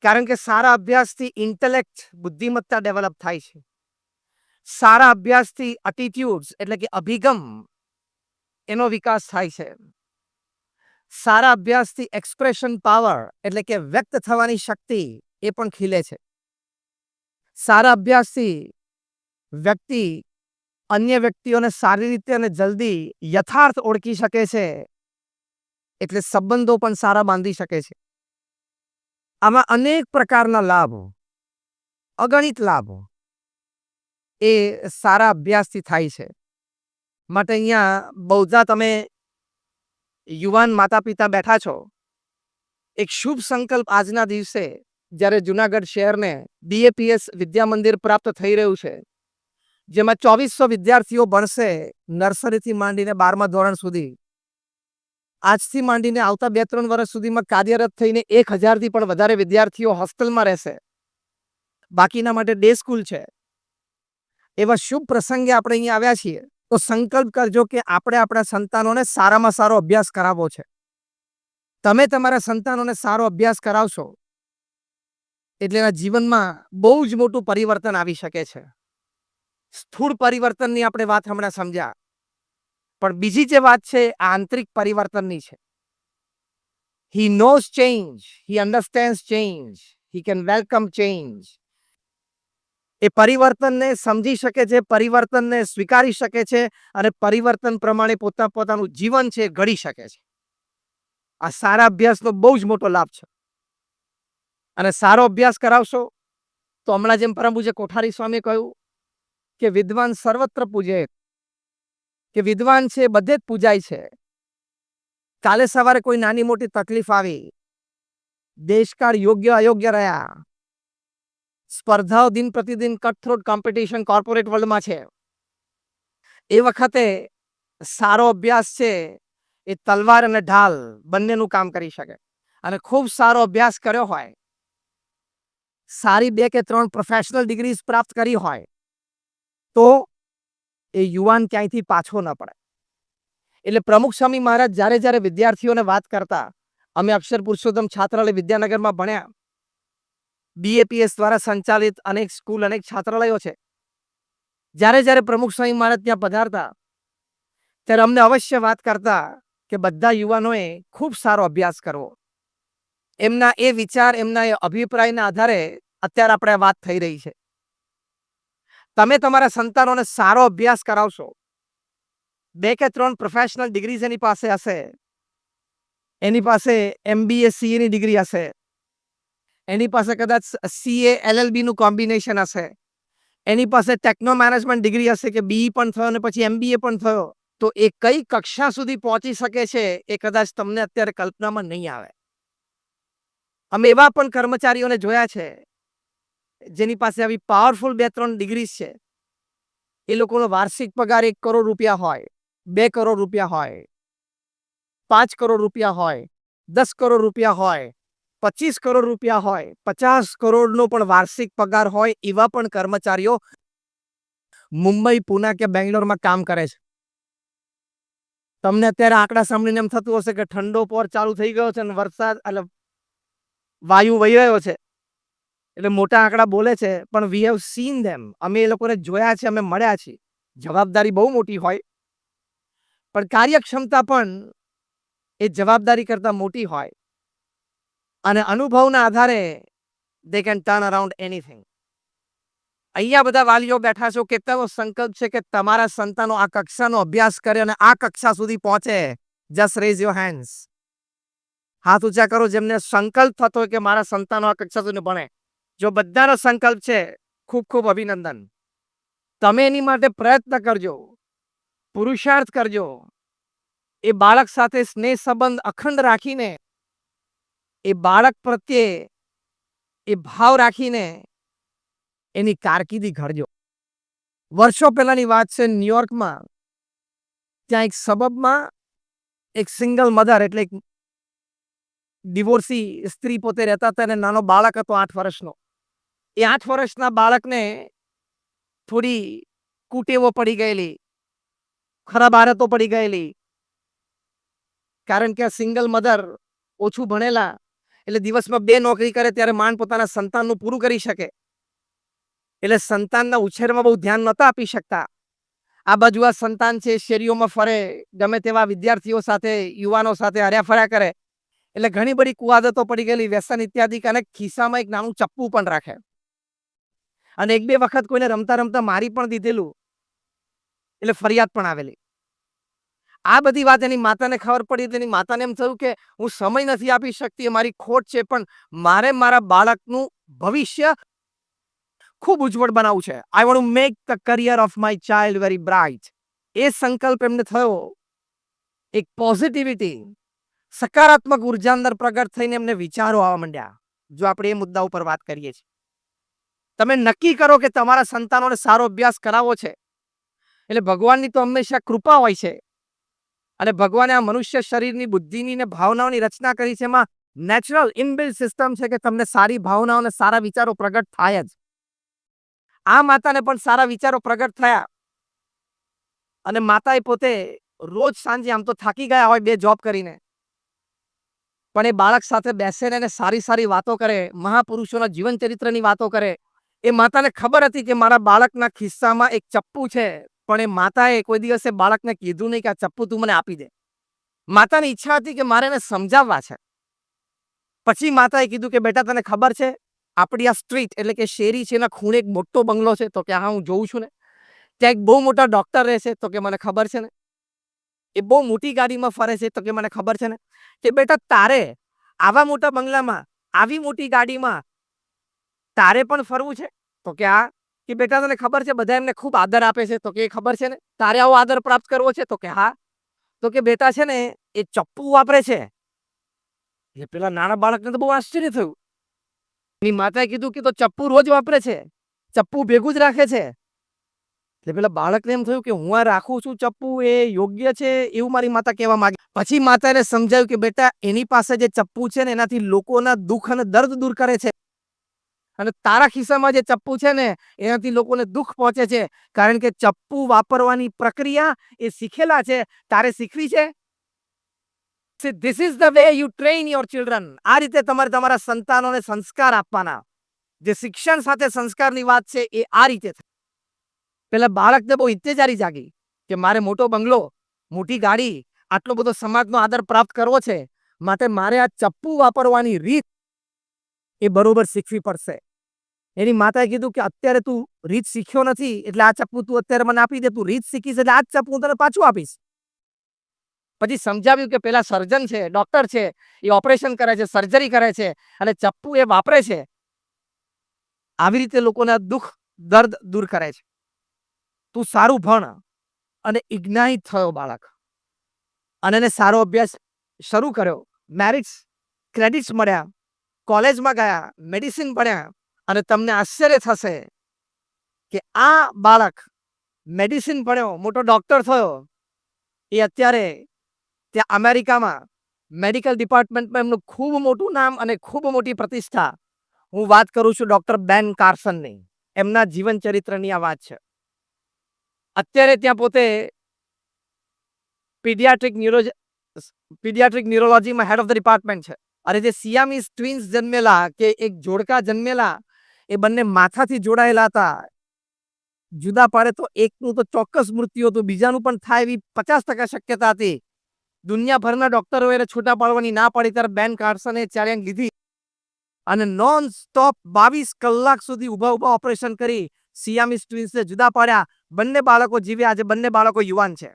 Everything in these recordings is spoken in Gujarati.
કારણ કે સારા અભ્યાસથી ઇન્ટેલેક્ટ બુદ્ધિમત્તા ડેવલપ થાય છે. સારા અભ્યાસથી એટિટ્યુડ્સ એટલે કે અભિગમ એનો વિકાસ થાય છે. સારા અભ્યાસથી એક્સપ્રેશન પાવર એટલે કે વ્યક્ત થવાની શક્તિ એ પણ ખીલે છે. સારા અભ્યાસથી વ્યક્તિ અન્ય વ્યક્તિઓને સારી રીતે અને જલ્દી યથાર્થ ઓળખી શકે છે. એટલે સંબંધો પણ સારા બાંધી શકે છે. આમાં અનેક પ્રકારના લાભો, અગણિત લાભો એ સારા અભ્યાસથી થાય છે. માટે અહીંયા બહુધા તમે યુવાન માતા પિતા બેઠા છો, એક શુભ સંકલ્પ આજના દિવસે જ્યારે જુનાગઢ શહેરને BAPS વિદ્યા મંદિર પ્રાપ્ત થઈ રહ્યું છે, જેમાં 2400 વિદ્યાર્થીઓ ભણશે નર્સરીથી માંડીને 12મા ધોરણ સુધી. આજથી માંડીને આવતા 2-3 વર્ષ સુધીમાં કાર્યરત થઈને 1000થી પણ વધારે વિદ્યાર્થીઓ હોસ્ટેલમાં રહેશે. બાકીના માટે ડે સ્કૂલ છે. એવા શુભ પ્રસંગે આપણે અહીંયા આવ્યા છીએ, તો સંકલ્પ કરજો કે આપણે આપણા સંતાનોને સારામાં સારો અભ્યાસ કરાવવો છે. તમે તમારા સંતાનોને સારો અભ્યાસ કરાવશો એટલે એના જીવનમાં બહુ જ મોટું પરિવર્તન આવી શકે છે. સ્થૂળ પરિવર્તનની આપણે વાત હમણાં સમજ્યા, પણ બીજી જે વાત છે આંતરિક પરિવર્તનની છે. He knows change, he understands change, he can welcome change. એ પરિવર્તનને સમજી શકે છે, પરિવર્તનને સ્વીકારી શકે છે અને પરિવર્તન પ્રમાણે પોતાનું જીવન છે ઘડી શકે છે. આ સારા અભ્યાસનો બહુ જ મોટો લાભ છે. અને સારો અભ્યાસ કરાવશો તો હમણાં જેમ પરમ પૂજ્ય કોઠારી સ્વામીએ કહ્યું કે વિદ્વાન સર્વત્ર પૂજે, કે વિદ્વાન છે બધે જ પૂજાય છે. કાલે સવારે કોઈ નાની મોટી તકલીફ આવી, દેશકાળ યોગ્ય અયોગ્ય રહ્યા, સ્પર્ધાઓ દિન પ્રતિદિન કટથ્રોટ કોમ્પિટિશન કોર્પોરેટ વર્લ્ડમાં છે, એ વખતે સારો અભ્યાસ છે એ તલવાર અને ઢાલ બંનેનું કામ કરી શકે. અને ખૂબ સારો અભ્યાસ કર્યો હોય, સારી 2 કે 3 પ્રોફેશનલ ડિગ્રીઝ પ્રાપ્ત કરી હોય, તો એ યુવાન ક્યાંયથી પાછો ન પડે. એટલે પ્રમુખ સ્વામી મહારાજ જ્યારે જ્યારે વિદ્યાર્થીઓને વાત કરતા, અમે અક્ષર પુરુષોત્તમ છાત્રાલય વિદ્યાનગરમાં ભણ્યા, BAPS દ્વારા સંચાલિત અનેક સ્કૂલ, અનેક છાત્રાલયો છે. જ્યારે જ્યારે પ્રમુખ સ્વામી મહારાજ ત્યાં પધારતા ત્યારે અમને અવશ્ય વાત કરતા કે બધા યુવાનોએ ખૂબ સારો અભ્યાસ કરવો. એમના એ વિચાર, એમના એ અભિપ્રાયના આધારે અત્યારે આપણે વાત થઈ રહી છે. તમે તમારા સંતાનોને સારો અભ્યાસ કરાવશો, 2 કે 3 પ્રોફેશનલ ડિગ્રીઝ એની પાસે હશે, એની પાસે MBA CA ની ડિગ્રી હશે, એની પાસે કદાચ CA LLB નું કોમ્બિનેશન હશે, એની પાસે ટેકનો મેનેજમેન્ટ ડિગ્રી હશે કે BE પણ થયો અને પછી MBA પણ થયો, તો એ કઈ કક્ષા સુધી પહોંચી શકે છે એ કદાચ તમને અત્યારે કલ્પનામાં નહીં આવે. અમે એવા પણ કર્મચારીઓને જોયા છે જેની પાસે આવી પાવરફુલ 2-3 ડિગ્રીઝ છે. એ લોકોનો વાર્ષિક પગાર 1 કરોડ રૂપિયા હોય, 2 કરોડ રૂપિયા હોય, 5 કરોડ રૂપિયા હોય, 10 કરોડ રૂપિયા હોય, 25 કરોડ રૂપિયા હોય, 50 કરોડનો પણ વાર્ષિક પગાર હોય, એવા પણ કર્મચારીઓ મુંબઈ, પુના કે બેંગ્લોરમાં કામ કરે છે. તમને અત્યારે આંકડા સાંભળીને એમ થતું હશે કે ઠંડો પહોર ચાલુ થઈ ગયો છે અને વરસાદ એટલે વાયુ વહી રહ્યો છે એટલે મોટા આંકડા બોલે છે, પણ વી હેવ સીન ધેમ. અમે એ લોકોને જોયા છે, અમે મળ્યા છીએ. જવાબદારી બહુ મોટી હોય, પણ કાર્યક્ષમતા પણ એ જવાબદારી કરતાં મોટી હોય અને અનુભવના આધારે they can turn around anything. અહીંયા બધા વાલીઓ બેઠા છો, કેટલાનો સંકલ્પ છે કે તમારા સંતાનો આ કક્ષાનો અભ્યાસ કરે અને આ કક્ષા સુધી પહોંચે? Just rays your hands. હાથ ઊંચા કરો જેમને સંકલ્પ થતો હોય કે મારા સંતાનો આ કક્ષા સુધી ભણે. જો બધાનો સંકલ્પ છે, ખૂબ ખૂબ અભિનંદન. તમે એની માટે પ્રયત્ન કરજો, પુરુષાર્થ કરજો. એ બાળક સાથે સ્નેહ સંબંધ અખંડ રાખીને, એ બાળક પ્રત્યે એ ભાવ રાખીને એની કારકિર્દી ઘડજો. વર્ષો પહેલાની વાત છે, ન્યુયોર્કમાં ત્યાં એક સબબમાં એક સિંગલ મધર એટલે એક ડિવોર્સી સ્ત્રી પોતે રહેતા હતા અને નાનો બાળક હતો 8 વર્ષનો. એ 8 વર્ષના બાળકને થોડી કુટેવો પડી ગયેલી, ખરાબ આદતો પડી ગયેલી. કારણ કે આ સિંગલ મધર ઓછું ભણેલા, એટલે દિવસમાં 2 નોકરી કરે ત્યારે માંડ પોતાના સંતાનનું પૂરું કરી શકે. એટલે સંતાનના ઉછેરમાં બહુ ધ્યાન નહોતા આપી શકતા. આ બાજુ આ સંતાન છે શેરીઓમાં ફરે, ગમે તેવા વિદ્યાર્થીઓ સાથે, યુવાનો સાથે હર્યા ફર્યા કરે. એટલે ઘણી બધી કુઆદતો પડી ગયેલી, વ્યસન ઇત્યાદિ, અને ખિસ્સામાં એક નાનું ચપ્પુ પણ રાખે. અને 1-2 વખત કોઈને રમતા રમતા મારી પણ દીધેલું, એટલે ફરિયાદ પણ આવેલી. આ બધી વાત એની માતાને ખબર પડી. તેની માતાને એમ થયું કે હું સમય નથી આપી શકતી, એ મારી ખોટ છે, પણ મારે મારા બાળકનું ભવિષ્ય ખૂબ ઉજ્જવળ બનાવવું છે. I want to make the career of my child very bright. એ સંકલ્પ એમને થયો. એક પોઝિટિવિટી, સકારાત્મક ઉર્જા અંદર પ્રગટ થઈને એમને વિચારો આવવા માંડ્યા. જો આપણે એ મુદ્દા ઉપર વાત કરીએ છીએ, તમે નક્કી કરો કે તમારા સંતાનોને સારો અભ્યાસ કરાવવો છે, એટલે ભગવાનની તો હંમેશા કૃપા હોય છે. અને ભગવાને આ મનુષ્ય શરીરની, બુદ્ધિની ને ભાવનાઓની રચના કરી છે. એમાં નેચરલ ઇનબિલ્ટ સિસ્ટમ છે કે તમને સારી ભાવનાઓ અને સારા વિચારો પ્રગટ થાય જ. આ માતાને પણ સારા વિચારો પ્રગટ થયા. અને માતાએ પોતે રોજ સાંજે, આમ તો થાકી ગયા હોય 2 જોબ કરીને, પણ એ બાળક સાથે બેસીને એને સારી સારી વાતો કરે, મહાપુરુષોના જીવન ચરિત્રની વાતો કરે. એ માતાને ખબર હતી કે મારા બાળકના ખિસ્સામાં એક ચપ્પુ છે, પણ એ માતાએ કોઈ દિવસે બાળકને કીધું નહીં કે આ ચપ્પુ તું મને આપી દે. માતાની ઈચ્છા હતી કે મારે એને સમજાવવા છે. પછી માતાએ કીધું કે બેટા, તને ખબર છે આપણી આ સ્ટ્રીટ એટલે કે શેરી છે, એના ખૂણે એક મોટો બંગલો છે? તો કે હા, હું જોઉં છું ને. ત્યાં એક બહુ મોટા ડોક્ટર રહે છે? તો કે મને ખબર છે ને. એ બહુ મોટી ગાડીમાં ફરે છે? તો કે મને ખબર છે ને. કે બેટા, તારે આવા મોટા બંગલામાં, આવી મોટી ગાડીમાં તારે પણ ફરવું છે? તો કે હા. કે બેટા, તને ખબર છે બધા એમને ખૂબ આદર આપે છે? તો કે એ ખબર છે ને. તારે આવો આદર પ્રાપ્ત કરવો છે? તો કે હા. તો કે બેટા છે ને, એ ચપ્પુ વાપરે છે. એ પેલા નાના બાળકને તો બહુ આશ્ચર્ય થયું. એની માતાએ કીધું કે તો ચપ્પુ રોજ વાપરે છે, ચપ્પુ ભેગું જ રાખે છે. એટલે પેલા બાળકને એમ થયું કે હું આ રાખું છું ચપ્પુ, એ યોગ્ય છે એવું મારી માતા કહેવા માંગી. પછી માતાએ સમજાવ્યું કે બેટા, એની પાસે જે ચપ્પુ છે ને, એનાથી લોકોના દુઃખ અને દર્દ દૂર કરે છે. અને તારા ખિસ્સામાં જે ચપ્પુ છે ને, એનાથી લોકોને દુઃખ પહોંચે છે. કારણ કે ચપ્પુ વાપરવાની પ્રક્રિયા એ શીખેલા છે, તારે શીખવી છે. This is the way you train your children. આ રીતે તમારે તમારા સંતાનોને સંસ્કાર આપવાના. જે શિક્ષણ સાથે સંસ્કારની વાત છે એ આ રીતે થાય. પેલા બાળકને બહુ ઇત્તેજારી જાગી કે મારે મોટો બંગલો, મોટી ગાડી, આટલો બધો સમાજનો આદર પ્રાપ્ત કરવો છે, માટે મારે આ ચપ્પુ વાપરવાની રીત એ બરોબર શીખવી પડશે. એની માતાએ કીધું કે અત્યારે તું રીત શીખ્યો નથી, એટલે આ ચપ્પુ તું અત્યારે મને આપી દે. તું રીત શીખીશ એટલે આ જ ચપ્પુ હું તને પાછું આપીશ. પછી સમજાવ્યું કે પેલા સર્જન છે, ડોક્ટર છે, એ ઓપરેશન કરે છે, સર્જરી કરે છે, અને ચપ્પુ એ વાપરે છે. આવી રીતે લોકોના દુઃખ દર્દ દૂર કરે છે. તું સારું ભણ. અને ઇગ્નાઇટ થયો બાળક, અને એને સારો અભ્યાસ શરૂ કર્યો. મેરિટ્સ, ક્રેડિટ્સ મળ્યા, કોલેજમાં ગયા, મેડિસિન ભણ્યા. અને તમને આશ્ચર્ય થશે કે આ બાળક મેડિસિન ભણ્યો, મોટો ડોક્ટર થયો. એ અત્યારે ત્યાં અમેરિકામાં મેડિકલ ડિપાર્ટમેન્ટમાં એમનું ખૂબ મોટું નામ અને ખૂબ મોટી પ્રતિષ્ઠા. હું વાત કરું છું ડોક્ટર બેન કાર્સનની. એમના જીવન ચરિત્રની આ વાત છે. અત્યારે ત્યાં પોતે પીડિયાટ્રિક ન્યુરોલોજીમાં હેડ ઓફ ધ ડિપાર્ટમેન્ટ છે. અને જે સિયામીઝ ટ્વિન્સ જન્મેલા, કે એક જોડકા જન્મેલા, એ બંને માથાથી જોડાયેલા હતા. જુદા પાડે તો એકનું તો ચોક્કસ મૃત્યુ હતું, બીજાનું પણ થાય એવી 50% શક્યતા હતી. દુનિયાભરના ડોક્ટરો એને છૂટા પાડવાની ના પાડી, ત્યારે બેન કાર્સને ચેલેન્જ લીધી અને નોન સ્ટોપ 22 કલાક સુધી ઊભા ઓપરેશન કરી સિયામીઝ ટ્વિન્સને જુદા પાડ્યા. બંને બાળકો જીવ્યા. આજે બંને બાળકો યુવાન છે.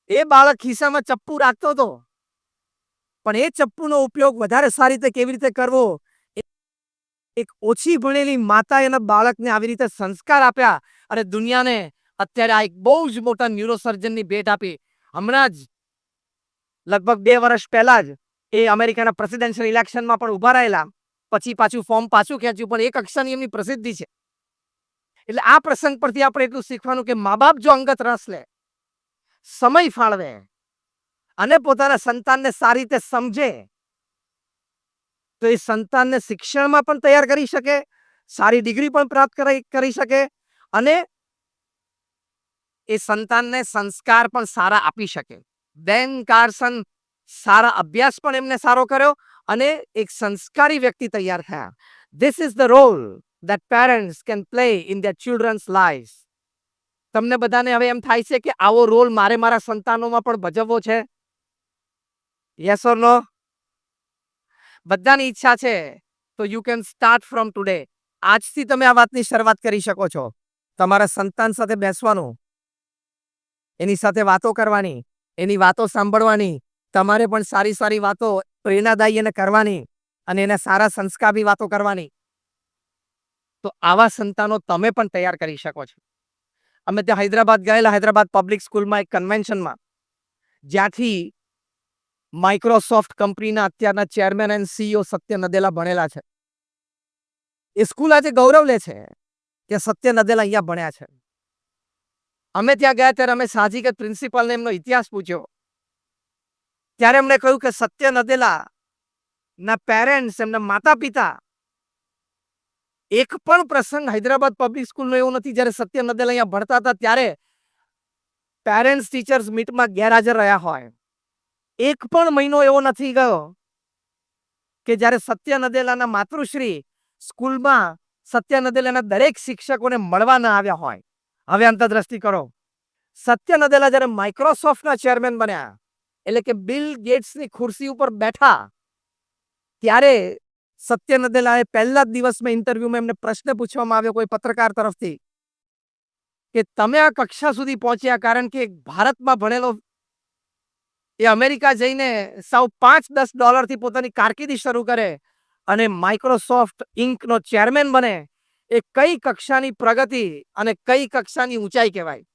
એ બાળક ખિસ્સામાં ચપ્પુ રાખતો હતો, પણ એ ચપ્પુનો ઉપયોગ વધારે સારી રીતે કેવી રીતે કરવો, એક ઓછી ભણેલી માતા એના બાળકને આવી રીતે સંસ્કાર આપ્યા. અને દુનિયાને અત્યારે આ એક બહુ જ મોટા ન્યુરોસર્જનની ભેટ આપી. હમણાં જ લગભગ 2 વર્ષ પહેલા જ એ અમેરિકાના પ્રેસિડેન્શિયલ ઇલેક્શનમાં પણ ઉભા રહેલા. પછી પાછું ફોર્મ પાછું ખેંચ્યું, પણ એક કક્ષાની એમની પ્રસિદ્ધિ છે. એટલે આ પ્રસંગ પરથી આપણે એટલું શીખવાનું કે મા બાપ જો અંગત રસ લે, સમય ફાળવે અને પોતાના સંતાનને સારી રીતે સમજે, તો એ સંતાનને શિક્ષણમાં પણ તૈયાર કરી શકે, સારી ડિગ્રી પણ પ્રાપ્ત કરી શકે, અને એ સંતાનને સંસ્કાર પણ સારા આપી શકે. બેન કાર્સન સારા અભ્યાસ પણ એમને સારો કર્યો, અને એક સંસ્કારી વ્યક્તિ તૈયાર થયા. This is the role that parents can play in their children's lives. તમને બધાને હવે એમ થાય છે કે આવો રોલ મારે મારા સંતાનોમાં પણ ભજવવો છે? યસ ઓર નો? બધાની ઈચ્છા છે. તો you can start from today. આજથી તમે આ વાતની શરૂઆત કરી શકો છો. તમારા સંતાન સાથે બેસવાનું, એની સાથે વાતો કરવાની, એની વાતો સાંભળવાની, તમારે પણ સારી સારી વાતો પ્રેરણાદાયી એને કરવાની અને એના સારા સંસ્કારની વાતો કરવાની. તો આવા સંતાનો તમે પણ તૈયાર કરી શકો છો. અમે ત્યાં હૈદરાબાદ ગયેલા, હૈદરાબાદ પબ્લિક સ્કૂલમાં એક કન્વેન્શનમાં, જ્યાંથી માઇક્રોસોફ્ટ કંપનીના અત્યારના ચેરમેન એન્ડ સીઈઓ સત્ય નદેલા ભણેલા છે. એ સ્કૂલ આજે ગૌરવ લે છે કે સત્ય નદેલા અહીંયા ભણ્યા છે. અમે ત્યાં ગયા ત્યારે અમે સાહજિક પ્રિન્સિપાલને એમનો ઇતિહાસ પૂછ્યો. ત્યારે એમણે કહ્યું કે સત્ય નદેલા ના પેરેન્ટ્સ, એમના માતા પિતા, એક પણ પ્રસંગ હૈદરાબાદ પબ્લિક સ્કૂલનો એવો નથી જ્યારે સત્ય નદેલા અહીંયા ભણતા હતા ત્યારે પેરેન્ટ્સ ટીચર્સ મીટમાં ગેરહાજર રહ્યા હોય. એક પણ મહિનો એવો નથી ગયો કે જ્યારે સત્ય નદેલાના માતૃશ્રી સ્કૂલમાં સત્ય નદેલાના દરેક શિક્ષકોને મળવા ન આવ્યા હોય. હવે અંતરદ્રષ્ટિ કરો. સત્ય નદેલા જ્યારે માઇક્રોસોફ્ટના ચેરમેન બન્યા, એટલે કે બિલ ગેટ્સની ખુરશી ઉપર બેઠા, ત્યારે સત્ય નદેલાએ પહેલા જ દિવસમાં ઇન્ટરવ્યુમાં એમને પ્રશ્ન પૂછવામાં આવ્યો કોઈ પત્રકાર તરફથી કે તમે આ કક્ષા સુધી પહોંચ્યા કારણ કે ભારતમાં ભણેલો એ અમેરિકા જઈને સાવ $5-10 પોતાની કારકિર્દી શરૂ કરે અને માઇક્રોસોફ્ટ ઇન્કનો ચેરમેન બને, એ કઈ કક્ષાની પ્રગતિ અને કઈ કક્ષાની ઊંચાઈ કહેવાય.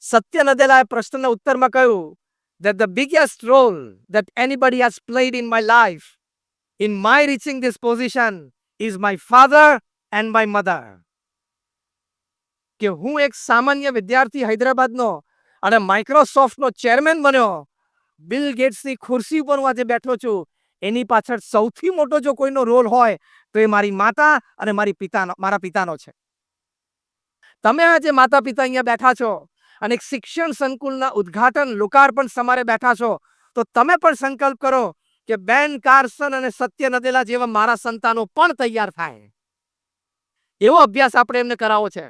સત્ય નદેલાએ પ્રશ્નના ઉત્તરમાં કહ્યું that the biggest role that anybody has played in my life in my reaching this position is my father and my mother. કે હું એક સામાન્ય વિદ્યાર્થી હૈદરાબાદનો અને માઇક્રોસોફ્ટનો ચેરમેન બન્યો, બિલ ગેટ્સની ખુરશી ઉપર હું આજે બેઠો છું, એની પાછળ સૌથી મોટો જો કોઈનો રોલ હોય તો એ મારી માતા અને મારા પિતાનો છે. તમે આજે માતા પિતા અહીંયા બેઠા છો અને એક શિક્ષણ સંકુલના ઉદ્ઘાટન લોકાર્પણ સમારે બેઠા છો, તો તમે પણ સંકલ્પ કરો કે બેન કાર્સન અને સત્ય નદેલા જેવા મારા સંતાનો પણ તૈયાર થાય. એવો અભ્યાસ આપણે એમને કરાવવો છે.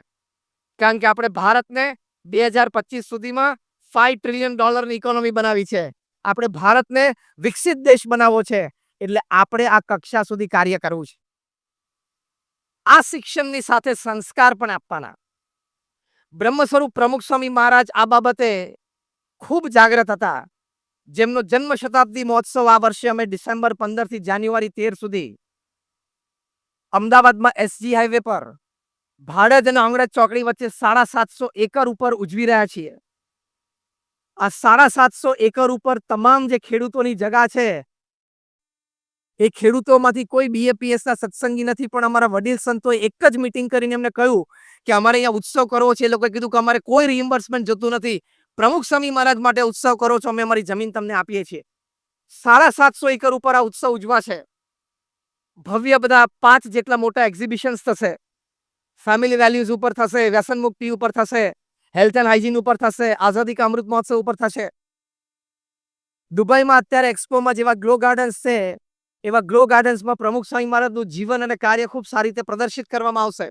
કારણ કે આપણે ભારતને 2025 સુધીમાં $5 ટ્રિલિયન ઇકોનોમી બનાવી છે. આપણે ભારતને વિકસિત દેશ બનાવવો છે. એટલે આપણે આ કક્ષા સુધી કાર્ય કરવું છે. આ શિક્ષણની સાથે સંસ્કાર પણ આપવાના. બ્રહ્મ સ્વરૂપ પ્રમુખ સ્વામી મહારાજ આ બાબતે ખૂબ જાગૃત હતા. જેમનો જન્મ શતાબ્દી મહોત્સવ આ વર્ષે અમે ડિસેમ્બર 15 થી જાન્યુઆરી 13 સુધી અમદાવાદમાં એસજી હાઈવે પર ભાડજ અને અંગ્રેજ ચોકડી વચ્ચે 750 એકર ઉપર ઉજવી રહ્યા છીએ. આ 750 એકર ઉપર તમામ જે ખેડૂતોની જગા છે, એ ખેડૂતોમાંથી કોઈ બીએપીએસના સત્સંગી નથી, પણ અમારા વડીલ સંતોએ એક જ મીટિંગ કરીને એમને કહ્યું કે અમારે અહીંયા ઉત્સવ કરવો છે. એ લોકોએ કીધું કે અમારે કોઈ રિઇમ્બર્સમેન્ટ જોતું નથી, પ્રમુખ સ્વામી મહારાજ માટે ઉત્સવ કરો છો, અમે અમારી જમીન તમને આપીએ છીએ. 750 એકર ઉપર આ ઉત્સવ ઉજવાશે. ભવ્ય બધા 5 જેટલા મોટા એક્ઝિબિશન્સ થશે. ફેમિલી વેલ્યુઝ ઉપર થશે, વ્યસન મુક્તિ ઉપર થશે, હેલ્થ એન્ડ હાઇજીન ઉપર થશે, આઝાદી કા અમૃત મહોત્સવ ઉપર થશે. દુબઈમાં અત્યારે એક્સપોમાં જેવા ગ્લો ગાર્ડન્સ છે, એવા ગ્લો ગાર્ડન્સમાં પ્રમુખ સ્વામી મહારાજનું જીવન અને કાર્ય ખૂબ સારી રીતે પ્રદર્શિત કરવામાં આવશે.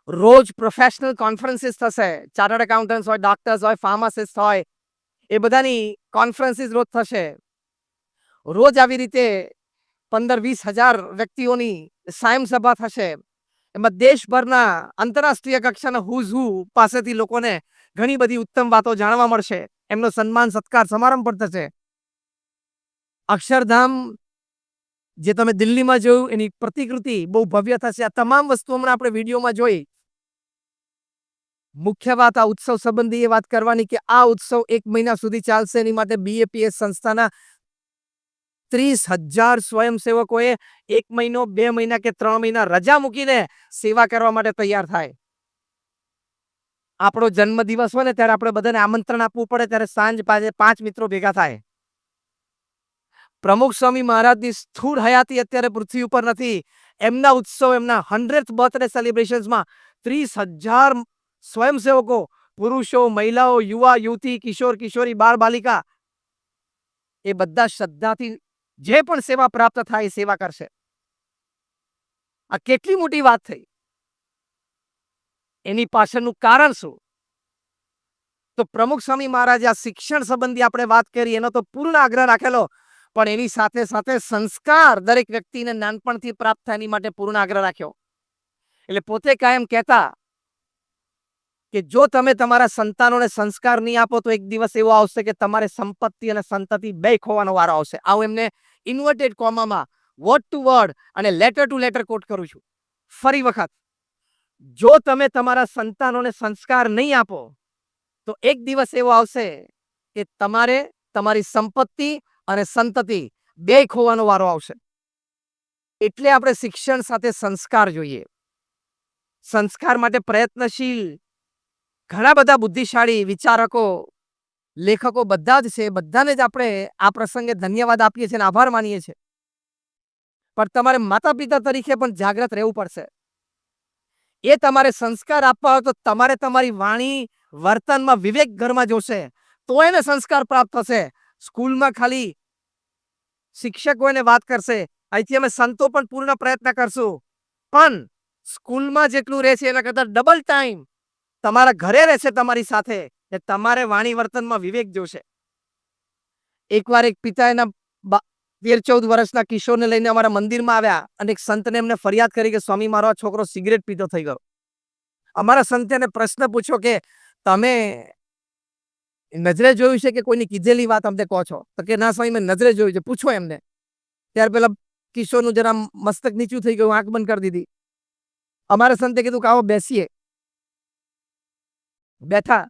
રોજ પ્રોફેશનલ કોન્ફરન્સીસ થશે. ચાર્ટર્ડ એકાઉન્ટન્ટ્સ હોય, ડોક્ટર્સ હોય, ફાર્માસિસ્ટ હોય, એ બધાની કોન્ફરન્સીસ રોજ થશે. રોજ આવી રીતે 15-20 હજાર વ્યક્તિઓની સાયમ સભા થશે. એમાં દેશભરના આંતરરાષ્ટ્રીય કક્ષાના હુઝ હુ પાસેથી લોકોને ઘણી બધી ઉત્તમ વાતો જાણવા મળશે. એમનો સન્માન સત્કાર સમારંભ પણ થશે. અક્ષરધામ જે તમે દિલ્હીમાં જોયું એની પ્રતિકૃતિ બહુ ભવ્ય થશે. આ તમામ વસ્તુ હમણાં આપણે વિડીયોમાં જોઈ. મુખ્ય વાત આ ઉત્સવ સંબંધી એ વાત કરવાની કે આ ઉત્સવ 1 મહિના સુધી ચાલશે. એની માટે બીએપીએસ સંસ્થાના 30,000 સ્વયંસેવકોએ 1 મહિનો, 2 મહિના કે 3 મહિના રજા મૂકીને સેવા કરવા માટે તૈયાર થાય. આપણો જન્મદિવસ હોય ને ત્યારે આપણે બધાને આમંત્રણ આપવું પડે, ત્યારે સાંજ 5 મિત્રો ભેગા થાય. પ્રમુખ સ્વામી મહારાજની સ્થૂળ હયાતી અત્યારે પૃથ્વી ઉપર નથી. એમના ઉત્સવ, એમના 100th બર્થડે સેલિબ્રેશન્સમાં 30,000 સ્વયંસેવકો, પુરુષો, મહિલાઓ, યુવા, યુવતી, કિશોર, કિશોરી, બાળ બાલિકા એ બધા શ્રદ્ધાથી જે પણ સેવા પ્રાપ્ત થાય એ સેવા કરશે. આ કેટલી મોટી વાત થઈ. એની પાછળનું કારણ શું? તો પ્રમુખ સ્વામી મહારાજે આ શિક્ષણ સંબંધી આપણે વાત કરી, એનો તો પૂર્ણ આગ્રહ રાખેલો, પણ એની સાથે સાથે સંસ્કાર દરેક વ્યક્તિને નાનપણથી પ્રાપ્ત થાય એની માટે પૂર્ણ આગ્રહ રાખ્યો. એટલે પોતે કાયમ કહેતા કે જો તમે તમારા સંતાનોને સંસ્કાર નહીં આપો તો એક દિવસ એવો આવશે કે તમારે સંપત્તિ અને સંતતિ બે ખોવાનો વારો આવશે. આવું એમને ઇન્વર્ટેડ કોમામાં વર્ડ ટુ વર્ડ અને લેટર ટુ લેટર કોટ કરું છું. ફરી વખત, જો તમે તમારા સંતાનોને સંસ્કાર નહીં આપો તો એક દિવસ એવો આવશે કે તમારે તમારી સંપત્તિ અને સંતતિ બે ખોવાનો વારો આવશે. એટલે આપણે શિક્ષણ સાથે સંસ્કાર જોઈએ. સંસ્કાર માટે પ્રયત્નશીલ ઘણા બધા બુદ્ધિશાળી વિચારકો, લેખકો બધા જ છે. બધાને જ આપણે આ પ્રસંગે ધન્યવાદ આપીએ છીએ અને આભાર માનીએ છીએ. પણ તમારે માતા પિતા તરીકે પણ જાગ્રત રહેવું પડશે. એ તમારે સંસ્કાર આપવા હોય તો તમારે તમારી વાણી વર્તનમાં વિવેક ઘરમાં જોશે, તો એને સંસ્કાર પ્રાપ્ત થશે. સ્કૂલમાં ખાલી શિક્ષકો એને વાત કરશે, અહીંથી અમે સંતો પણ પૂર્ણ પ્રયત્ન કરશું, પણ સ્કૂલમાં જેટલું રહેશે એના કરતા ડબલ ટાઈમ તમારા ઘરે રહેશે તમારી સાથે. એ તમારે વાણી વર્તનમાં વિવેક જોશે. એકવાર એક પિતા એના 13-14 વર્ષના કિશોરને લઈને અમારા મંદિરમાં આવ્યા અને એક સંતને એમને ફરિયાદ કરી કે સ્વામી, મારો આ છોકરો સિગરેટ પીતો થઈ ગયો. અમારા સંતે એને પ્રશ્ન પૂછ્યો કે તમે નજરે જોયું છે કે કોઈની કીધેલી વાત અમને કહો છો? તો કે ના સ્વામી, મેં નજરે જોયું છે, પૂછો એમને. ત્યાર પેલા કિશોરનું જરા મસ્તક નીચું થઈ ગયું, આંખ બંધ કરી દીધી. અમારા સંતે કીધું કે આવો બેસીએ. બેઠા.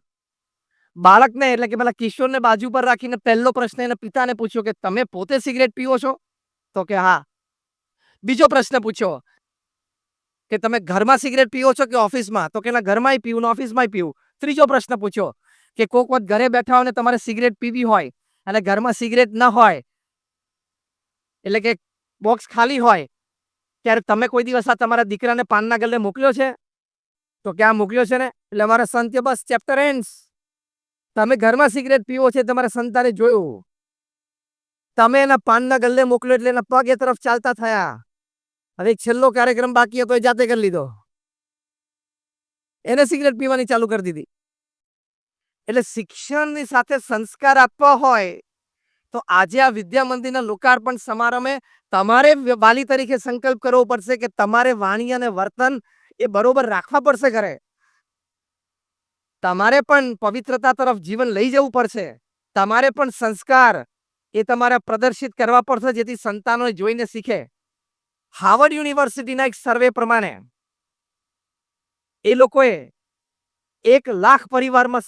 બાળકને એટલે કે પેલા કિશોરને બાજુ પર રાખીને પહેલો પ્રશ્ન એના પિતાને પૂછ્યો કે તમે પોતે સિગરેટ પીવો છો? તો કે હા. બીજો પ્રશ્ન પૂછ્યો કે તમે ઘરમાં સિગરેટ પીવો છો કે ઓફિસમાં? તો કે ના, ઘરમાંય પીવું ને ઓફિસમાંય પીવું. ત્રીજો પ્રશ્ન પૂછ્યો કે કોક વખત ઘરે બેઠા હોય ને તમારે સિગરેટ પીવી હોય અને ઘરમાં સિગરેટ ન હોય, એટલે કે બોક્સ ખાલી હોય, ત્યારે તમે કોઈ દિવસ આ તમારા દીકરાને પાનના ગલ્લે મોકલ્યો છે? તો ક્યાં મોકલ્યો છે ને? એટલે અમારા સંતે બસ ચેપ્ટર એન્ડ્સ. તમે ઘરમાં સિગરેટ પીવો છે, તમારા સંતાને જોયું, તમે એના પાનના ગલ્લે મોકલ્યો એટલે એના પગ એ તરફ ચાલતા થયા. હવે છેલ્લો કાર્યક્રમ બાકી હતો એ જાતે કરી લીધો, એને સિગરેટ પીવાની ચાલુ કરી દીધી. એટલે શિક્ષણની સાથે સંસ્કાર આપવા હોય તો આજે આ વિદ્યા મંદિરના લોકાર્પણ સમારંભે તમારે વાલી તરીકે સંકલ્પ કરવો પડશે કે તમારે વાણી અને વર્તન એ બરોબર રાખવા પડશે. ઘરે તમારે પણ પવિત્રતા તરફ જીવન લઈ જવું પડશે. તમારે પણ સંસ્કાર એ તમારે પ્રદર્શિત કરવા પડશે, જેથી સંતાનો જોઈને શીખે. હાર્વર્ડ યુનિવર્સિટીના એક સર્વે પ્રમાણે એ લોકોએ 1 લાખ પરિવારમાં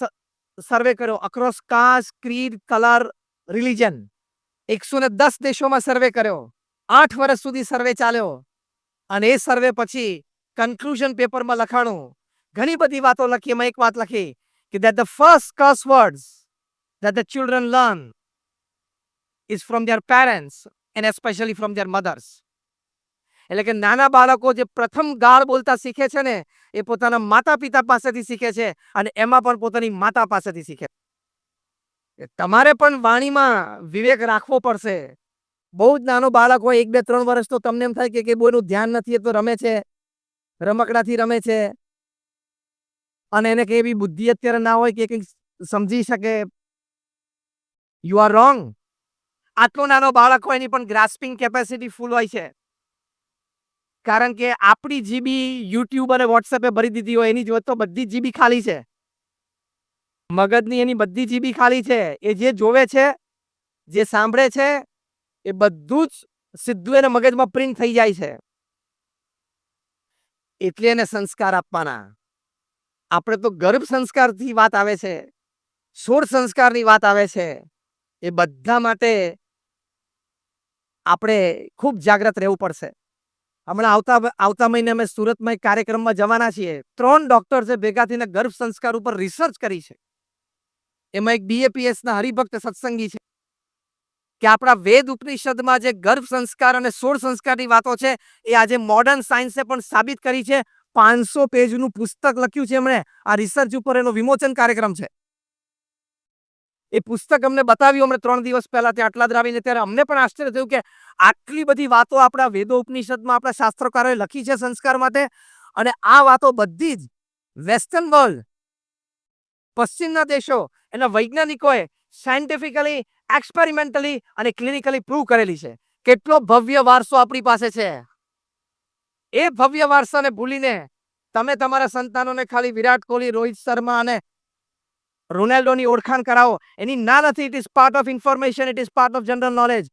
સર્વે કર્યો, across caste, creed, colour, religion. 110 દેશોમાં સર્વે કર્યો. 8 વર્ષ સુધી સર્વે ચાલ્યો અને એ સર્વે પછી કન્ક્લુઝન પેપરમાં લખાણું, ઘણી બધી વાતો લખી. એમાં એક વાત લખી કે that the first curse words that the children learn is from their parents and especially from their mothers. એટલે કે નાના બાળકો જે પ્રથમ ગાળ બોલતા શીખે છે ને, એ પોતાના માતા પિતા પાસેથી શીખે છે અને એમાં પણ પોતાની માતા પાસેથી શીખે. તમારે પણ વાણીમાં વિવેક રાખવો પડશે. બહુ જ નાનો બાળક હોય, 1, 2, 3 વર્ષ, તો તમને એમ થાય કે બોયનું ધ્યાન નથી, એ તો રમે છે, રમકડાથી રમે છે અને એને કઈ એવી બુદ્ધિ અત્યારે ના હોય કે કંઈક સમજી શકે. You are wrong. આટલો નાનો બાળક હોય એની પણ ગ્રાસ્પિંગ કેપેસિટી ફૂલ હોય છે, કારણ કે આપણી જીબી યુટ્યુબ અને વોટ્સએપે ભરી દીધી હોય, એની જોડે તો બધી જીબી ખાલી છે. મગજની એની બધી જીબી ખાલી છે. એ જે જોવે છે, જે સાંભળે છે, એ બધું જ સીધું એના મગજમાં પ્રિન્ટ થઈ જાય છે. એટલે એને સંસ્કાર આપવાના. આપણે તો ગર્ભ સંસ્કારથી વાત આવે છે, સોળ સંસ્કારની વાત આવે છે. એ બધા માટે આપણે ખૂબ જાગ્રત રહેવું પડશે. હમણાં આવતા મહિને અમે સુરતમાં એક કાર્યક્રમમાં જવાના છીએ. 3 ડોક્ટર્સે ભેગા થઈને ગર્ભ સંસ્કાર ઉપર રિસર્ચ કરી છે. એમાં એક BAPSના હરિભક્ત સત્સંગી છે કે આપણા વેદ ઉપનિષદમાં જે ગર્ભ સંસ્કાર અને સોળ સંસ્કારની વાતો છે, એ આજે મોડર્ન સાયન્સે પણ સાબિત કરી છે. 500 પેજનું પુસ્તક લખ્યું છે એમણે. આ રિસર્ચ ઉપર એનો વિમોચન કાર્યક્રમ છે. એ પુસ્તક અમને બતાવ્યું અમને 3 દિવસ પહેલા ત્યાં આટલા આવીને, ત્યારે અમને પણ આશ્ચર્ય થયું કે આટલી બધી વાતો આપણા વેદો ઉપનિષદમાં આપણા શાસ્ત્રકારોએ લખી છે સંસ્કાર માટે, અને આ વાતો બધી જ વેસ્ટર્ન વર્લ્ડ, પશ્ચિમના દેશો, એના વૈજ્ઞાનિકોએ સાયન્ટિફિકલી, એક્સપેરિમેન્ટલી અને ક્લિનિકલી પ્રૂવ કરેલી છે. કેટલો ભવ્ય વારસો આપણી પાસે છે. એ ભવ્ય વારસાને ભૂલીને તમે તમારા સંતાનોને ખાલી વિરાટ કોહલી, રોહિત શર્મા અને રોનાલ્ડોની ઓળખાણ કરાવો. એની ના નથી. It is part of information, it is part of general knowledge.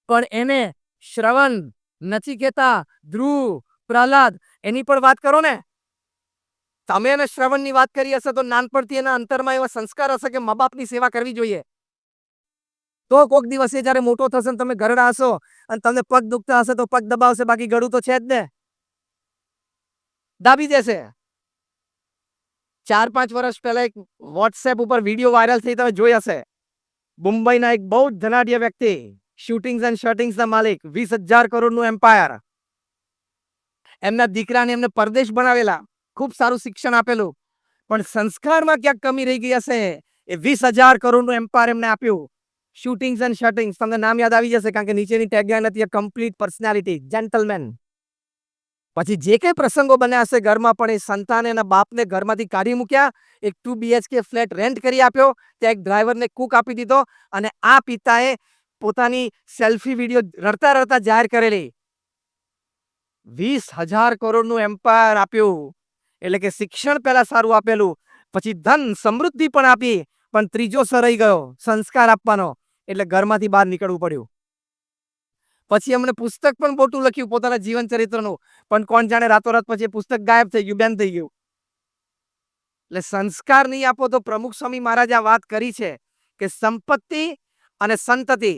પણ એને શ્રવણ, નચિકેતા, ધ્રુવ, પ્રહલાદ એની પણ વાત કરો ને. તમે એને શ્રવણની વાત કરી હશે તો નાનપણથી એના અંતરમાં એવા સંસ્કાર હશે કે મા બાપની સેવા કરવી જોઈએ. તો કોઈક દિવસે જ્યારે મોટો થશે ને તમે ઘરડા હશો અને તમને પગ દુખતા હશે તો પગ દબાવશે, બાકી ગળું તો છે જ ને, દાબી દેશે. 4-5 વર્ષ પહેલા એક વોટ્સએપ ઉપર વિડીયો વાયરલ થઈ, તમે જોઈ હશે. મુંબઈના એક બહુ જ ધનાઢ્ય વ્યક્તિ, શૂટિંગ્સ એન્ડ શર્ટિંગ્સના માલિક, 20,000 કરોડનું એમ્પાયર. એમના દીકરાને એમને પરદેશ બનાવેલા, ખૂબ સારું શિક્ષણ આપેલું, પણ સંસ્કારમાં ક્યાંક કમી રહી ગઈ હશે. એ 20,000 કરોડનું એમ્પાયર એમને આપ્યું. શૂટિંગ્સ એન્ડ શર્ટિંગ્સ, તમને નામ યાદ આવી જશે કારણ કે નીચેની ટેગલાઈન હતી, કમ્પ્લીટ પર્સનાલિટી, જેન્ટલમેન. પછી જે કંઈ પ્રસંગો બન્યા હશે ઘરમાં, પણ એ સંતાને એના બાપને ઘરમાંથી કાઢી મૂક્યા, એક 2 BHK ફ્લેટ રેન્ટ કરી આપ્યો, ત્યાં એક ડ્રાઈવરને કુક આપી દીધો, અને આ પિતાએ પોતાની સેલ્ફી વિડીયો રડતા રડતા જાહેર કરેલી. 20,000 કરોડનું એમ્પાયર આપ્યું. એટલે કે શિક્ષણ પહેલા સારું આપેલું, પછી ધન સમૃદ્ધિ પણ આપી, પણ ત્રીજો સ રહી ગયો, સંસ્કાર આપવાનો. એટલે ઘરમાંથી બહાર નીકળવું પડ્યું. પછી એમણે પુસ્તક પણ મોટું લખ્યું પોતાના જીવન ચરિત્રનું, પણ કોણ જાણે રાતોરાત પછી પુસ્તક ગાયબ થઈ ગયું, બેન થઈ ગયું. એટલે સંસ્કાર નહીં આપો તો પ્રમુખ સ્વામી મહારાજે આ વાત કરી છે કે સંપત્તિ અને સંતતિ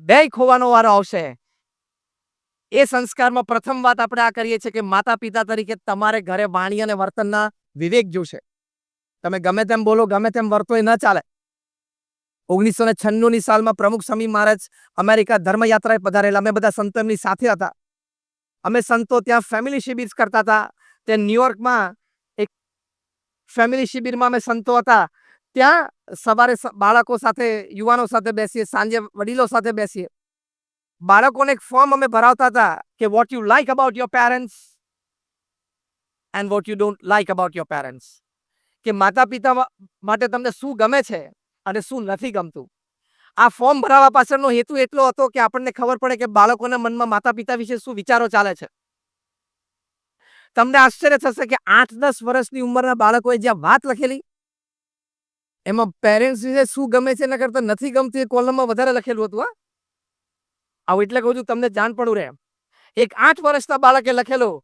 બેય ખોવાનો વારો આવશે. એ સંસ્કારમાં પ્રથમ વાત આપણે આ કરીએ છીએ કે માતા પિતા તરીકે તમારે ઘરે વાણી અને વર્તનના વિવેક જોશે. તમે ગમે તેમ બોલો, ગમે તેમ વર્તો, એ ન ચાલે. 1996ની સાલમાં પ્રમુખ સ્વામી મહારાજ અમેરિકા ધર્મયાત્રાએ પધારેલા. અમે બધા સંતો એમની સાથે હતા. અમે સંતો ત્યાં ફેમિલી શિબિર કરતા હતા. તે ન્યુયોર્કમાં એક ફેમિલી શિબિરમાં અમે સંતો હતા. ત્યાં સવારે બાળકો સાથે, યુવાનો સાથે બેસીએ, સાંજે વડીલો સાથે બેસીએ. બાળકોને એક ફોર્મ અમે ભરાવતા હતા કે what you like about your parents and what you don't like about your parents. કે માતા પિતા માટે તમને શું ગમે છે અને શું નથી ગમતું. આ ફોર્મ ભરાવવા પાછળનો હેતુ એટલો હતો કે આપણને ખબર પડે કે બાળકોના મનમાં માતા પિતા વિશે શું વિચારો ચાલે છે. તમને આશ્ચર્ય થશે કે 8-10 વર્ષની ઉંમરના બાળકોએ જ્યાં વાત લખેલી, એમાં પેરેન્ટ્સ વિશે શું ગમે છે એના કરતાં નથી ગમતું એ કોલમમાં વધારે લખેલું હતું. આવું એટલે કહું છું તમને જાણ પડું રહે. એક 8 વર્ષના બાળકે લખેલું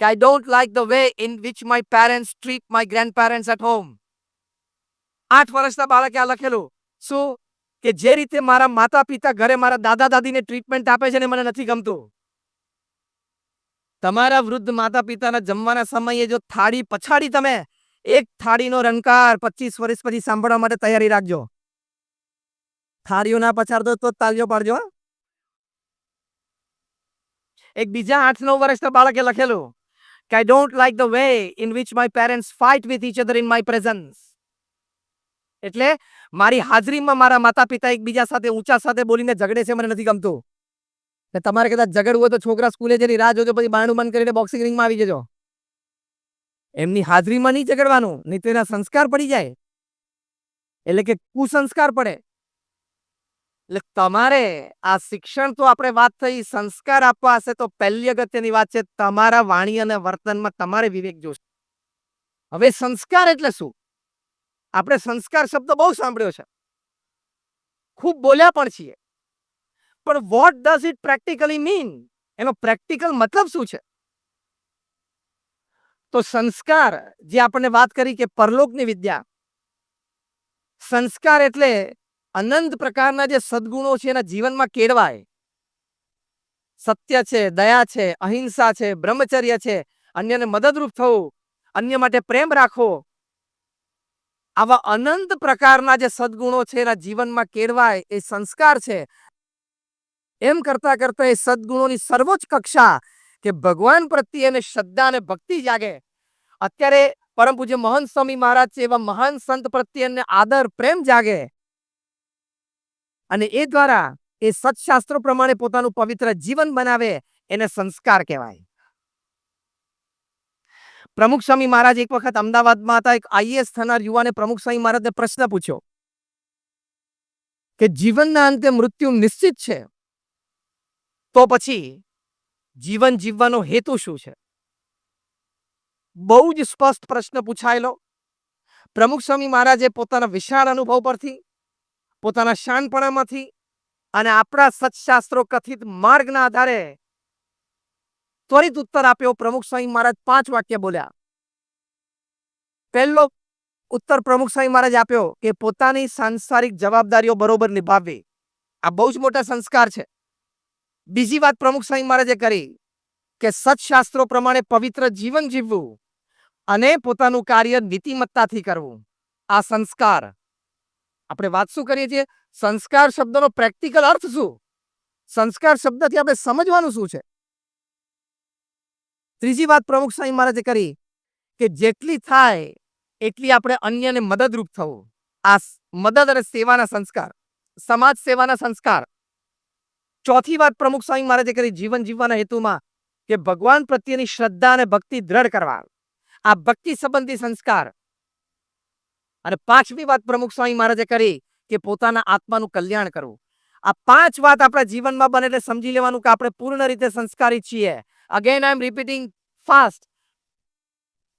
કે I don't like the way in which my parents treat my grandparents at home. 8 વર્ષના બાળકે આ લખેલું. શું? કે જે રીતે મારા માતા પિતા ઘરે મારા દાદા દાદીને ટ્રીટમેન્ટ આપે છે ને મને નથી ગમતું. તમારા વૃદ્ધ માતા પિતાના જમવાના સમયે જો થાળી પછાડી, તમે એક થાળીનો રણકાર 25 વર્ષ પછી સાંભળવા માટે તૈયારી રાખજો. થાળીઓ ના પછાડતો તો તાળીઓ પાડજો. એક બીજા 8-9 વર્ષના બાળકે લખેલું કે I don't like the way in which my parents fight with each other in my presence. એટલે મારી હાજરીમાં મારા માતા પિતા એકબીજા સાથે ઊંચા સાથે બોલીને ઝઘડે છે, મને નથી ગમતું. તમારે કદાચ ઝઘડવું હોય તો છોકરા સ્કૂલે જઈને રાહ જોજો, પછી બારણું બંધ કરીને બોક્સિંગ રિંગમાં આવી જજો. એમની હાજરીમાં નહીં ઝઘડવાનું, નહીં તો એના સંસ્કાર પડી જાય, એટલે કે કુસંસ્કાર પડે. એટલે તમારે આ શિક્ષણ તો આપણે વાત થઈ, સંસ્કાર આપવા હશે તો પહેલી અગત્યની વાત છે તમારા વાણી અને વર્તનમાં તમારે વિવેક જોશે. હવે સંસ્કાર એટલે શું? આપણે સંસ્કાર શબ્દ બહુ સાંભળ્યો છે, ખૂબ બોલ્યા પણ છીએ, પણ what does it practically mean? એનો પ્રેક્ટિકલ મતલબ શું છે? તો સંસ્કાર, જે આપણને વાત કરી કે પરલોકની વિદ્યા, સંસ્કાર એટલે અનંત પ્રકારના જે સદગુણો છે એના જીવનમાં કેળવાય. સત્ય છે, દયા છે, અહિંસા છે, બ્રહ્મચર્ય છે, અન્યને મદદરૂપ થવું, અન્ય માટે પ્રેમ રાખવો, આવા અનંત પ્રકારના જે સદગુણો છે એના જીવનમાં કેળવાય, એ સંસ્કાર છે. એમ કરતા કરતા એ સદગુણોની સર્વોચ્ચ કક્ષા કે ભગવાન પ્રત્યે એને શ્રદ્ધા અને ભક્તિ જાગે. અત્યારે પરમ પૂજ્ય મહંત સ્વામી મહારાજ છે એવા મહાન સંત પ્રત્યે એમને આદર પ્રેમ જાગે અને એ દ્વારા એ સત્શાસ્ત્રો પ્રમાણે પોતાનું પવિત્ર જીવન બનાવે એને સંસ્કાર કહેવાય. પ્રમુખ સ્વામી મહારાજ એક વખત અમદાવાદમાં હતા. એક આઈએએસ થનાર યુવાને પ્રમુખ સ્વામી મહારાજને પ્રશ્ન પૂછ્યો કે જીવનના અંતે મૃત્યુ નિશ્ચિત છે, તો પછી જીવન જીવવાનો હેતુ શું છે? બહુ જ સ્પષ્ટ પ્રશ્ન પૂછાયેલો. પ્રમુખ સ્વામી મહારાજે પોતાના વિશાળ અનુભવ પરથી, પોતાના શાણપણામાંથી અને આપણા સત્શાસ્ત્રો કથિત માર્ગના આધારે ત્વરિત ઉત્તર આપ્યો. પ્રમુખ સ્વામી મહારાજ 5 વાક્ય બોલ્યા. પહેલો ઉત્તર પ્રમુખ સ્વામી મહારાજ આપ્યો કે પોતાની સાંસારિક જવાબદારીઓ બરોબર નિભાવવી. આ બહુ જ મોટા સંસ્કાર છે. બીજી વાત પ્રમુખ સ્વામી મહારાજે કરી કે સત્શાસ્ત્રો પ્રમાણે પવિત્ર જીવન જીવવું અને પોતાનું કાર્ય નીતિમત્તાથી કરવું. આ સંસ્કાર. આપણે વાત શું કરીએ છીએ? સંસ્કાર શબ્દનો પ્રેક્ટિકલ અર્થ શું? સંસ્કાર શબ્દથી આપણે સમજવાનું શું છે? ત્રીજી વાત પ્રમુખ સ્વામી મહારાજે કરી કે જેટલી થાય એટલી આપણે અન્યને મદદરૂપ થવું. આ મદદ અને સેવાના સંસ્કાર, સમાજ સેવાના સંસ્કાર. ચોથી વાત પ્રમુખ સ્વામી મહારાજે કરી જીવન જીવવાના હેતુમાં કે ભગવાન પ્રત્યેની શ્રદ્ધા અને ભક્તિ દ્રઢ કરવા. આ ભક્તિ સંબંધી સંસ્કાર. અને પાંચમી વાત પ્રમુખ સ્વામી મહારાજે કરી કે પોતાના આત્માનું કલ્યાણ કરવું. આ 5 વાત આપણા જીવનમાં બને એટલે સમજી લેવાનું કે આપણે પૂર્ણ રીતે સંસ્કારી છીએ. Again I am repeating fast.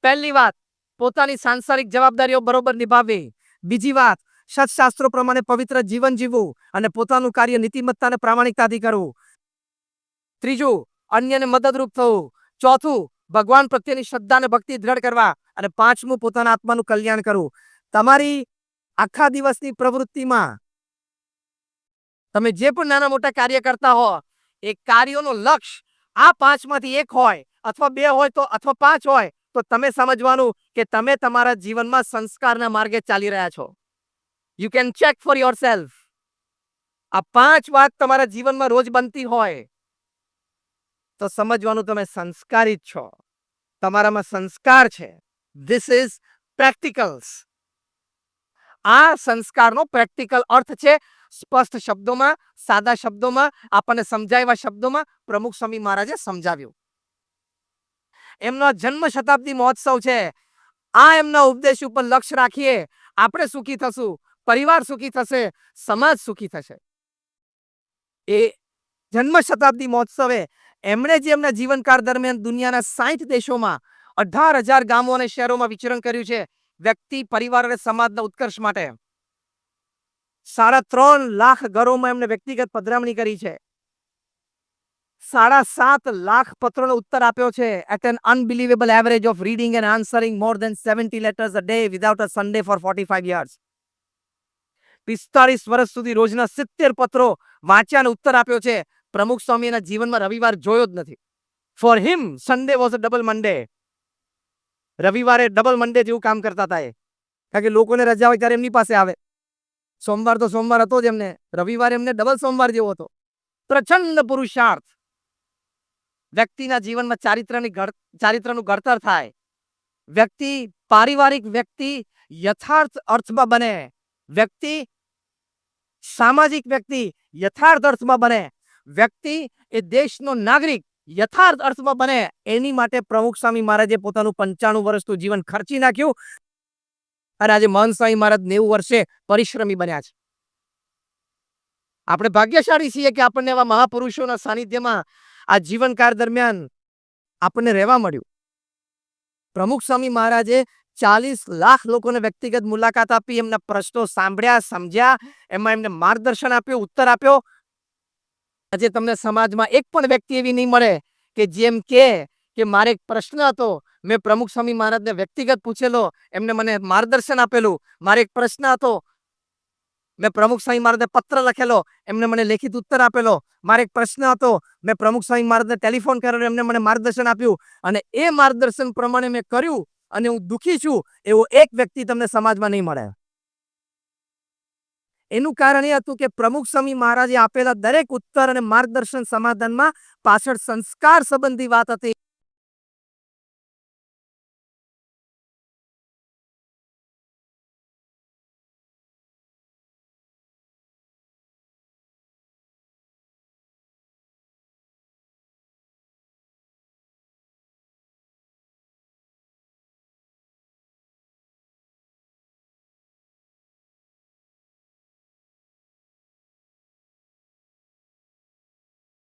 પહેલી વાત, પોતાની સાંસારિક જવાબદારીઓ બરોબર નિભાવવી. બીજી વાત, સત્શાસ્ત્રો પ્રમાણે પવિત્ર જીવન જીવવું અને પોતાનું કાર્ય નીતિમત્તા અને પ્રામાણિકતાથી કરવું. ત્રીજું, અન્યને મદદરૂપ થવું. ચોથું, ભગવાન પ્રત્યેની શ્રદ્ધા અને ભક્તિ દ્રઢ કરવા. અને પાંચમું, પોતાના આત્માનું કલ્યાણ કરવું. તમારી આખા દિવસની પ્રવૃત્તિમાં તમે જે પણ નાના મોટા કાર્ય કરતા હો, એ કાર્યોનો લક્ષ્ય આ 5 માંથી 1 હોય અથવા 2 હોય તો અથવા 5 હોય તો તમે સમજવાનું કે તમે તમારા જીવનમાં સંસ્કારના માર્ગે ચાલી રહ્યા છો. You can check for yourself. આ 5 વાત તમારા જીવનમાં રોજ બનતી હોય તો સમજવાનું તમે સંસ્કારી જ છો. તમારામાં સંસ્કાર છે. This is practicals. આ સંસ્કારનો પ્રેક્ટિકલ અર્થ છે. સ્પષ્ટ શબ્દોમાં, સાદા શબ્દોમાં, આપણને સમજાવ્યા શબ્દોમાં પ્રમુખ સ્વામી મહારાજે સમજાવ્યું. એમનો જન્મ શતાબ્દી મહોત્સવ છે. આ એમના ઉપદેશ ઉપર લક્ષ્ય રાખીએ આપણે સુખી થશું, પરિવાર સુખી થશે, સમાજ સુખી થશે. એ જન્મ શતાબ્દી મહોત્સવે એમણે જે એમના જીવનકાળ દરમિયાન દુનિયાના 60 દેશોમાં 18,000 ગામો અને શહેરોમાં વિચરણ કર્યું છે વ્યક્તિ, પરિવાર અને સમાજના ઉત્કર્ષ માટે. 3.5 લાખ ઘરોમાં એમને વ્યક્તિગત પધરામણી કરી છે. 7.5 લાખ પત્રોનો ઉત્તર આપ્યો છે. At an unbelievable average of reading and answering more than 70 letters a day without a Sunday for 45 years. 45 વર્ષ સુધી રોજના 70 પત્રો વાંચ્યા અને ઉત્તર આપ્યો છે. પ્રમુખ સ્વામીના જીવનમાં રવિવાર જોયો જ નથી. For him Sunday was a double Monday. રવિવારે ડબલ મંડે જેવું કામ કરતા હતા એ. કારણ કે લોકોને રજા હોય ત્યારે એમની પાસે આવે. સોમવાર તો સોમવાર હતો જ એમને, રવિવારે એમને ડબલ સોમવાર જેવો હતો. પ્રચંડ પુરુષાર્થ. વ્યક્તિના જીવનમાં ચારિત્રનું ઘડતર થાય. વ્યક્તિ, પારિવારિક વ્યક્તિ યથાર્થ અર્થમાં બને. વ્યક્તિ, સામાજિક વ્યક્તિ યથાર્થ અર્થમાં બને. વ્યક્તિ એ દેશનો નાગરિક યથાર્થ અર્થમાં બને. એની માટે પ્રમુખ સ્વામી મહારાજે પોતાનું 95 વર્ષનું જીવન ખર્ચી નાખ્યું. અને આજે મહંત સ્વામી મહારાજ 90 વર્ષે પરિશ્રમી બન્યા છે. આપણે ભાગ્યશાળી છીએ કે આપણને એવા મહાપુરુષોના સાનિધ્યમાં આ જીવનકાળ દરમિયાન આપણને રહેવા મળ્યું. પ્રમુખ સ્વામી મહારાજે 40 લાખ લોકોને વ્યક્તિગત મુલાકાત આપી, એમના પ્રશ્નો સાંભળ્યા, સમજ્યા, એમાં એમને માર્ગદર્શન આપ્યું, ઉત્તર આપ્યો. આજે તમને સમાજમાં એક પણ વ્યક્તિ એવી નહીં મળે કે જેમ કે મારે એક પ્રશ્ન હતો, મેં પ્રમુખ સ્વામી મહારાજને વ્યક્તિગત પૂછેલો, એમને મને માર્ગદર્શન આપેલું. મારે એક પ્રશ્ન હતો, મેં પ્રમુખ સ્વામી મહારાજને પત્ર લખેલો, એમને મને લેખિત ઉત્તર આપેલો. મારે એક પ્રશ્ન હતો, મેં પ્રમુખ સ્વામી મહારાજને ટેલિફોન કરેલો, એમને મને માર્ગદર્શન આપ્યું. અને એ માર્ગદર્શન પ્રમાણે મેં કર્યું અને હું દુઃખી છું એવો એક વ્યક્તિ તમને સમાજમાં નહીં મળે. એનું કારણ એ હતું કે પ્રમુખ સ્વામી મહારાજે આપેલા દરેક ઉત્તર અને માર્ગદર્શન સમાધાનમાં પાછળ સંસ્કાર સંબંધી વાત હતી.